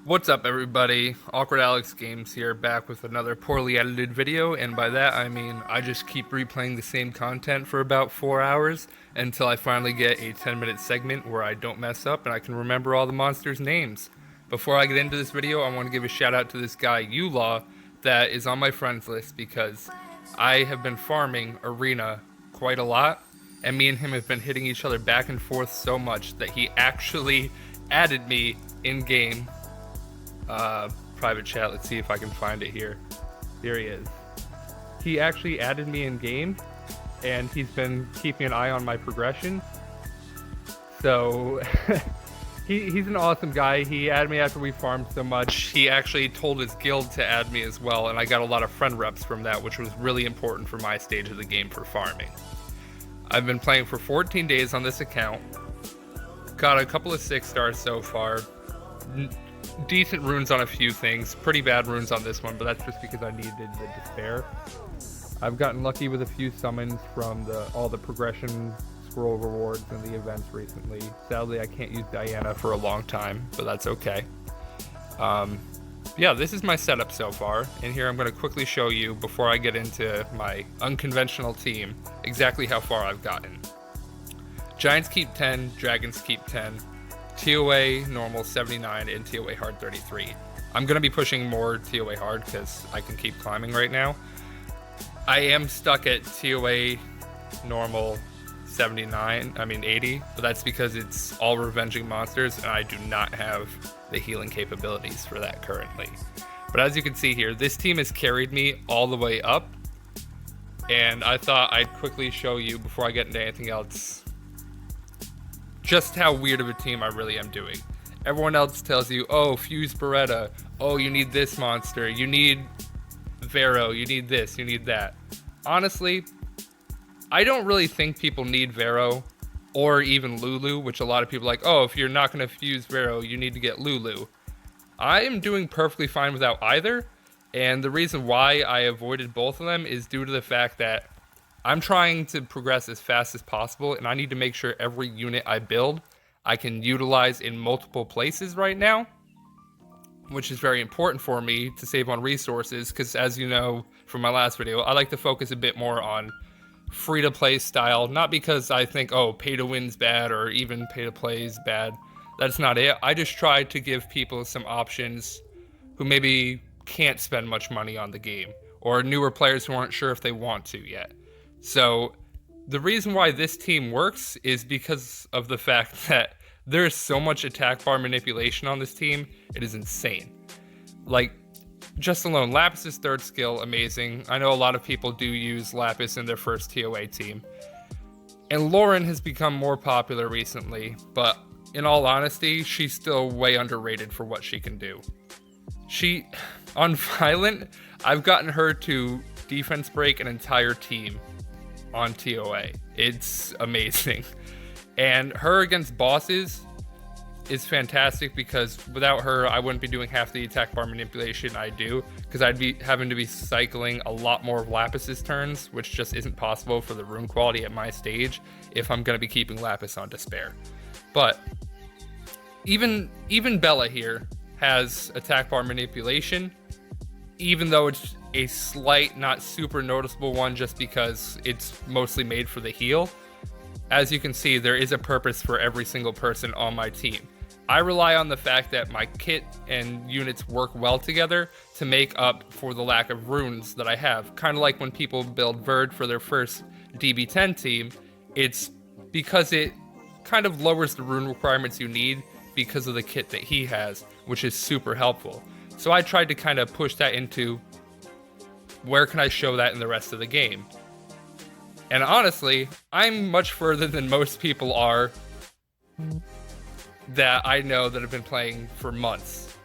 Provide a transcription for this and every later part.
What's up, everybody? Awkward Alex Games here, back with another poorly edited video, and by that I mean I just keep replaying the same content for about 4 hours until I finally get a 10-minute segment where I don't mess up and I can remember all the monsters' names. Before I get into this video, I want to give a shout out to this guy, Ulaw, that is on my friends list because I have been farming Arena quite a lot, and me and him have been hitting each other back and forth so much that he actually added me in-game. Private chat. Let's see if I can find it here. Here he is. He actually added me in game, and he's been keeping an eye on my progression. So he's an awesome guy. He added me after we farmed so much. He actually told his guild to add me as well, and I got a lot of friend reps from that, which was really important for my stage of the game for farming. I've been playing for 14 days on this account. Got a couple of 6 stars so far. Decent runes on a few things, pretty bad runes on this one, but that's just because I needed the despair. I've gotten lucky with a few summons from all the progression scroll rewards and the events recently. Sadly, I can't use Diana for a long time, but that's okay. Yeah, this is my setup so far, and here I'm going to quickly show you, before I get into my unconventional team, exactly how far I've gotten. Giants keep 10, Dragons keep 10. TOA normal 79 and TOA hard 33. I'm going to be pushing more TOA hard because I can keep climbing right now. I am stuck at TOA normal 80, but that's because it's all revenging monsters and I do not have the healing capabilities for that currently. But as you can see here, this team has carried me all the way up, and I thought I'd quickly show you before I get into anything else just how weird of a team I really am doing. Everyone else tells you, oh, fuse Beretta, oh, you need this monster, you need Vero, you need this, you need that. Honestly, I don't really think people need Vero or even Lulu, which a lot of people are like, oh, if you're not going to fuse Vero, you need to get Lulu. I am doing perfectly fine without either, and the reason why I avoided both of them is due to the fact that I'm trying to progress as fast as possible, and I need to make sure every unit I build I can utilize in multiple places right now, which is very important for me to save on resources, because as you know from my last video, I like to focus a bit more on free-to-play style, not because I think, oh, pay-to-win's bad or even pay-to-play's bad. That's not it. I just try to give people some options who maybe can't spend much money on the game, or newer players who aren't sure if they want to yet. So the reason why this team works is because of the fact that there's so much attack bar manipulation on this team. It is insane. Like, just alone, Lapis' third skill, amazing. I know a lot of people do use Lapis in their first TOA team. And Lauren has become more popular recently, but in all honesty, she's still way underrated for what she can do. On Violent, I've gotten her to defense break an entire team on TOA. It's amazing. And her against bosses is fantastic because without her, I wouldn't be doing half the attack bar manipulation I do, because I'd be having to be cycling a lot more of Lapis' turns, which just isn't possible for the rune quality at my stage if I'm going to be keeping Lapis on Despair. But even Bella here has attack bar manipulation, even though it's a slight, not super noticeable one, just because it's mostly made for the heal. As you can see, there is a purpose for every single person on my team. I rely on the fact that my kit and units work well together to make up for the lack of runes that I have. Kind of like when people build Verd for their first DB10 team, it's because it kind of lowers the rune requirements you need because of the kit that he has, which is super helpful. So I tried to kind of push that into where can I show that in the rest of the game. And honestly, I'm much further than most people are that I know that have been playing for months.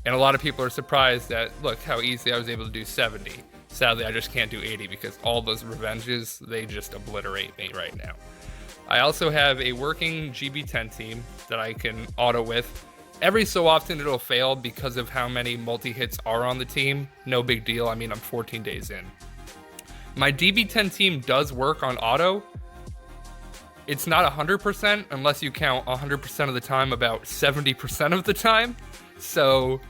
And a lot of people are surprised that, look how easy I was able to do 70. Sadly, I just can't do 80 because all those revenges, they just obliterate me right now. I also have a working GB10 team that I can auto with. Every so often it'll fail because of how many multi-hits are on the team. No big deal. I mean, I'm 14 days in. My DB10 team does work on auto. It's not 100% unless you count 100% of the time, about 70% of the time. So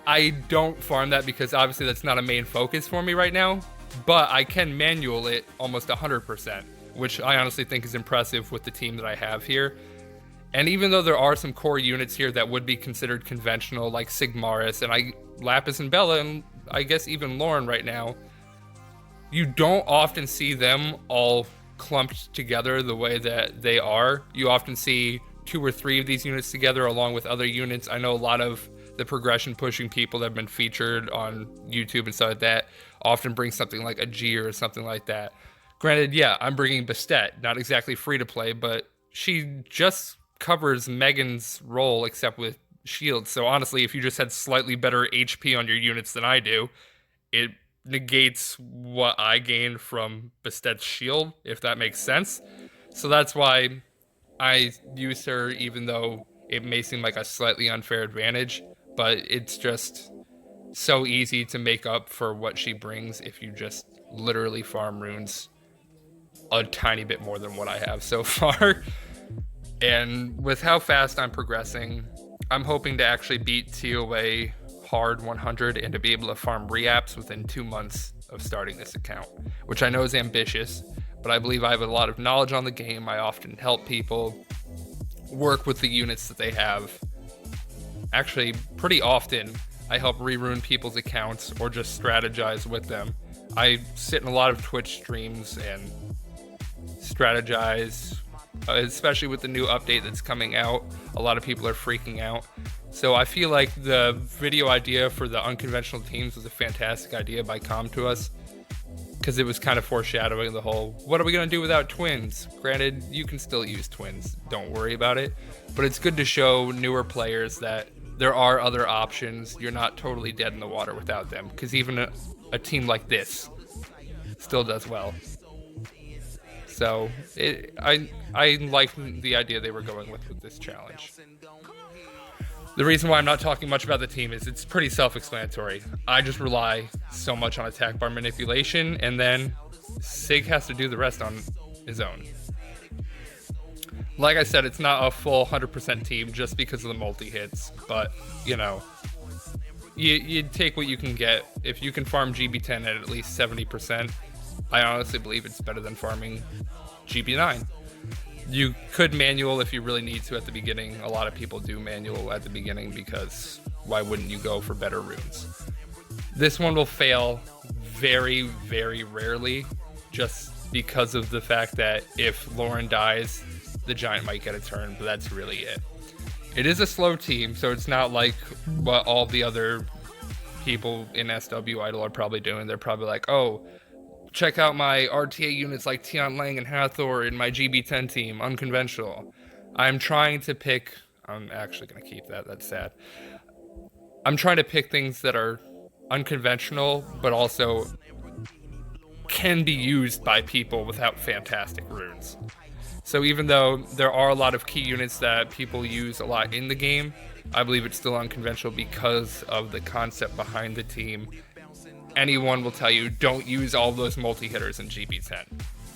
I don't farm that because obviously that's not a main focus for me right now, but I can manual it almost 100%, which I honestly think is impressive with the team that I have here. And even though there are some core units here that would be considered conventional, like Sigmaris and Lapis and Bella, and I guess even Lauren right now, you don't often see them all clumped together the way that they are. You often see 2 or 3 of these units together along with other units. I know a lot of the progression pushing people that have been featured on YouTube and stuff like that often bring something like a G or something like that. Granted, yeah, I'm bringing Bastet, not exactly free to play, but she just covers Megan's role except with shields. So honestly, if you just had slightly better HP on your units than I do, it negates what I gain from Bastet's shield, if that makes sense. So that's why I use her, even though it may seem like a slightly unfair advantage, but it's just so easy to make up for what she brings if you just literally farm runes a tiny bit more than what I have so far. And with how fast I'm progressing, I'm hoping to actually beat TOA hard 100 and to be able to farm reapps within 2 months of starting this account, which I know is ambitious, but I believe I have a lot of knowledge on the game. I often help people work with the units that they have. Actually, pretty often, I help rerun people's accounts or just strategize with them. I sit in a lot of Twitch streams and strategize, especially with the new update that's coming out. A lot of people are freaking out. So I feel like the video idea for the unconventional teams was a fantastic idea by Com2uS, because it was kind of foreshadowing the whole, what are we going to do without twins? Granted, you can still use twins, don't worry about it, but it's good to show newer players that there are other options. You're not totally dead in the water without them, because even a team like this still does well. So I like the idea they were going with this challenge. The reason why I'm not talking much about the team is it's pretty self-explanatory. I just rely so much on attack bar manipulation, and then Sig has to do the rest on his own. Like I said, it's not a full 100% team just because of the multi-hits, but, you know, you take what you can get. If you can farm GB10 at least 70%, I honestly believe it's better than farming GB9. You could manual if you really need to at the beginning. A lot of people do manual at the beginning because why wouldn't you go for better runes? This one will fail very, very rarely just because of the fact that if Lauren dies, the Giant might get a turn, but that's really it. It is a slow team, so it's not like what all the other people in SW Idol are probably doing. They're probably like, oh, check out my RTA units like Tian Lang and Hathor in my GB10 team, unconventional. I'm trying to pick... I'm actually going to keep that. That's sad. I'm trying to pick things that are unconventional, but also can be used by people without fantastic runes. So even though there are a lot of key units that people use a lot in the game, I believe it's still unconventional because of the concept behind the team. Anyone will tell you, don't use all those multi-hitters in GB10.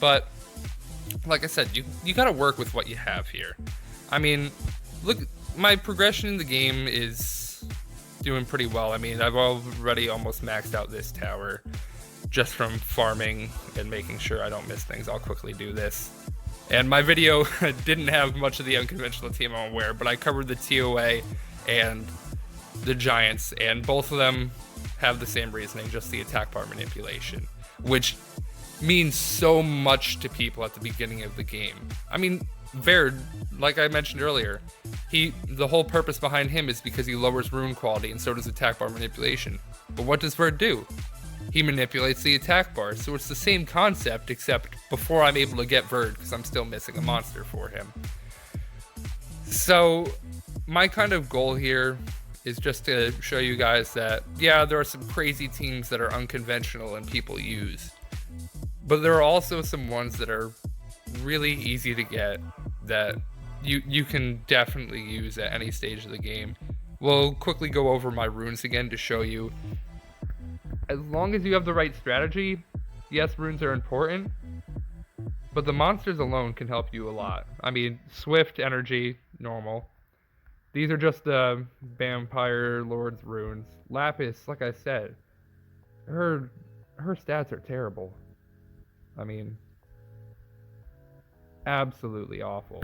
But, like I said, you gotta work with what you have here. I mean, look, my progression in the game is doing pretty well. I mean, I've already almost maxed out this tower just from farming and making sure I don't miss things. I'll quickly do this. And my video didn't have much of the unconventional team I'm aware, but I covered the TOA and the Giants, and both of them have the same reasoning, just the attack bar manipulation, which means so much to people at the beginning of the game. I mean, Verd, like I mentioned earlier, the whole purpose behind him is because he lowers rune quality, and so does attack bar manipulation. But what does Verd do? He manipulates the attack bar, so it's the same concept, except before I'm able to get Verd, because I'm still missing a monster for him. So, my kind of goal here is just to show you guys that, yeah, there are some crazy teams that are unconventional and people use. But there are also some ones that are really easy to get that you can definitely use at any stage of the game. We'll quickly go over my runes again to show you. As long as you have the right strategy, yes, runes are important, but the monsters alone can help you a lot. I mean, Swift, Energy, normal. These are just the Vampire Lord's runes. Lapis, like I said, her stats are terrible. I mean, absolutely awful.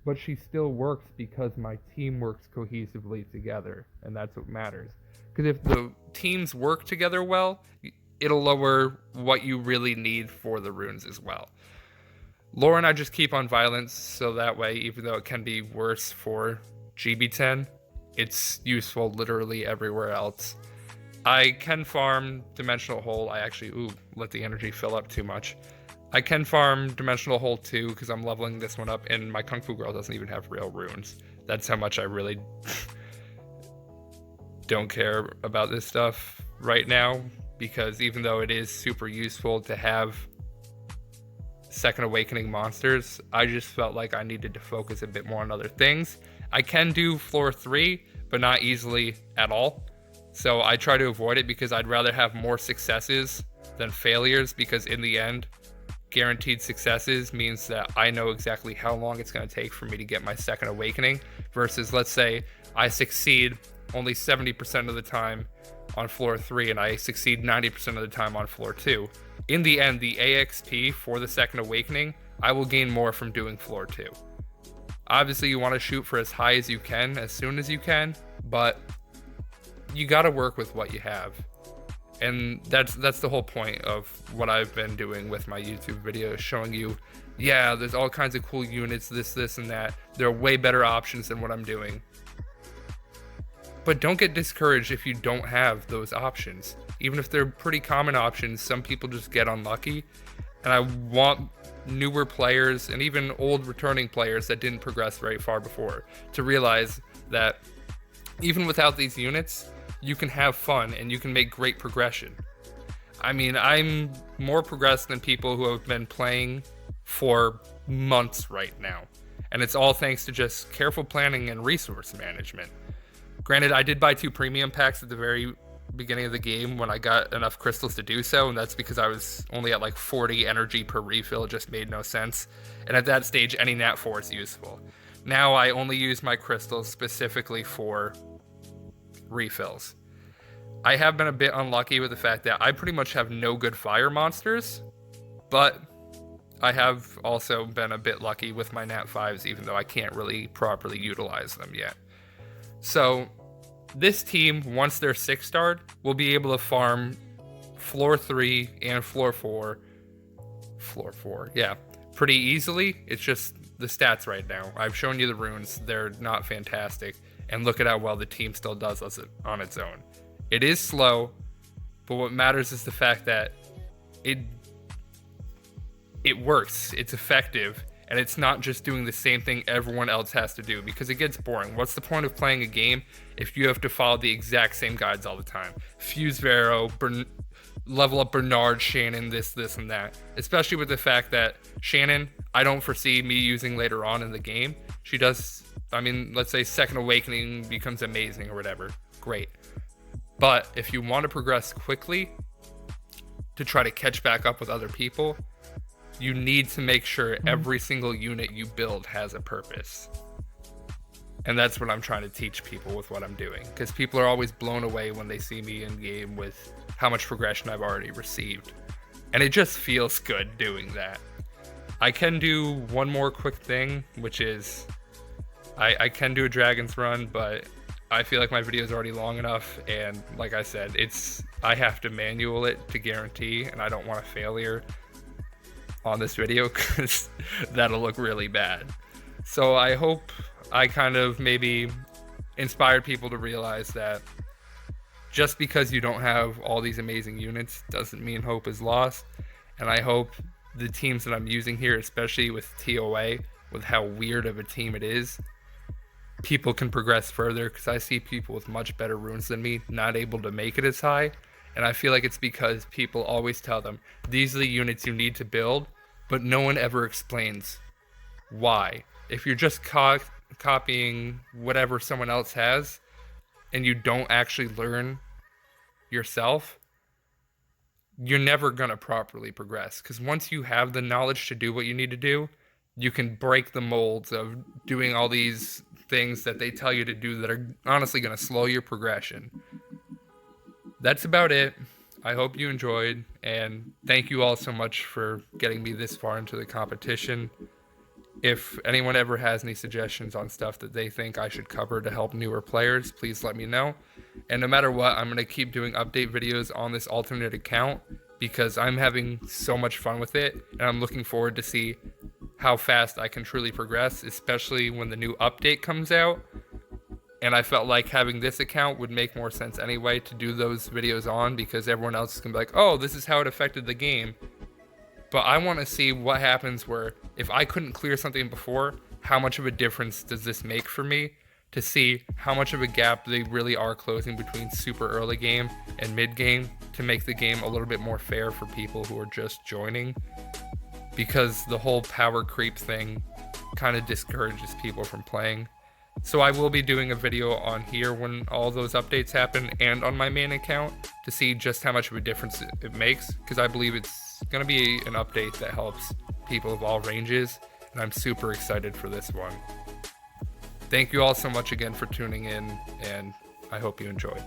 But she still works because my team works cohesively together, and that's what matters. Because if the teams work together well, it'll lower what you really need for the runes as well. Lore and I just keep on violence, so that way, even though it can be worse for GB10, it's useful literally everywhere else. I can farm Dimensional Hole. I actually, let the energy fill up too much. I can farm Dimensional Hole too, because I'm leveling this one up, and my Kung Fu Girl doesn't even have real runes. That's how much I really don't care about this stuff right now, because even though it is super useful to have Second Awakening monsters, I just felt like I needed to focus a bit more on other things. I can do floor 3, but not easily at all. So I try to avoid it because I'd rather have more successes than failures, because in the end, guaranteed successes means that I know exactly how long it's going to take for me to get my Second Awakening, versus let's say I succeed only 70% of the time on floor 3 and I succeed 90% of the time on floor 2. In the end, the AXP for the Second Awakening, I will gain more from doing floor 2. Obviously, you want to shoot for as high as you can, as soon as you can, but you got to work with what you have. And that's the whole point of what I've been doing with my YouTube videos, showing you, yeah, there's all kinds of cool units, this, and that. There are way better options than what I'm doing. But don't get discouraged if you don't have those options. Even if they're pretty common options, some people just get unlucky. And I want newer players and even old returning players that didn't progress very far before to realize that even without these units, you can have fun and you can make great progression. I mean, I'm more progressed than people who have been playing for months right now. And it's all thanks to just careful planning and resource management. Granted, I did buy 2 premium packs at the very beginning of the game when I got enough crystals to do so, and that's because I was only at like 40 energy per refill. It just made no sense. And at that stage, any Nat 4 is useful. Now I only use my crystals specifically for refills. I have been a bit unlucky with the fact that I pretty much have no good fire monsters, but I have also been a bit lucky with my Nat 5s, even though I can't really properly utilize them yet. So this team, once they're 6-starred, will be able to farm floor 3 and floor 4, pretty easily. It's just the stats right now. I've shown you the runes. They're not fantastic. And look at how well the team still does on its own. It is slow, but what matters is the fact that it works. It's effective. And it's not just doing the same thing everyone else has to do, because it gets boring. What's the point of playing a game if you have to follow the exact same guides all the time? Fuse Vero, level up Bernard, Shannon, this, and that. Especially with the fact that Shannon, I don't foresee me using later on in the game. She does, let's say Second Awakening becomes amazing or whatever. Great. But if you want to progress quickly to try to catch back up with other people, you need to make sure every single unit you build has a purpose. And that's what I'm trying to teach people with what I'm doing, because people are always blown away when they see me in game with how much progression I've already received. And it just feels good doing that. I can do one more quick thing, which is I can do a Dragon's Run, but I feel like my video is already long enough, and like I said, I have to manual it to guarantee, and I don't want a failure on this video because that'll look really bad. So I hope I kind of maybe inspired people to realize that just because you don't have all these amazing units doesn't mean hope is lost. And I hope the teams that I'm using here, especially with TOA, with how weird of a team it is, people can progress further, because I see people with much better runes than me not able to make it as high. And I feel like it's because people always tell them, these are the units you need to build, but no one ever explains why. If you're just copying whatever someone else has, and you don't actually learn yourself, you're never going to properly progress. Because once you have the knowledge to do what you need to do, you can break the molds of doing all these things that they tell you to do that are honestly going to slow your progression. That's about it. I hope you enjoyed, and thank you all so much for getting me this far into the competition. If anyone ever has any suggestions on stuff that they think I should cover to help newer players, please let me know. And no matter what, I'm going to keep doing update videos on this alternate account because I'm having so much fun with it, and I'm looking forward to see how fast I can truly progress, especially when the new update comes out. And I felt like having this account would make more sense anyway to do those videos on, because everyone else is going to be like, oh, this is how it affected the game. But I want to see what happens where if I couldn't clear something before, how much of a difference does this make for me, to see how much of a gap they really are closing between super early game and mid game to make the game a little bit more fair for people who are just joining. Because the whole power creep thing kind of discourages people from playing. So I will be doing a video on here when all those updates happen, and on my main account, to see just how much of a difference it makes, because I believe it's going to be an update that helps people of all ranges, and I'm super excited for this one. Thank you all so much again for tuning in, and I hope you enjoyed.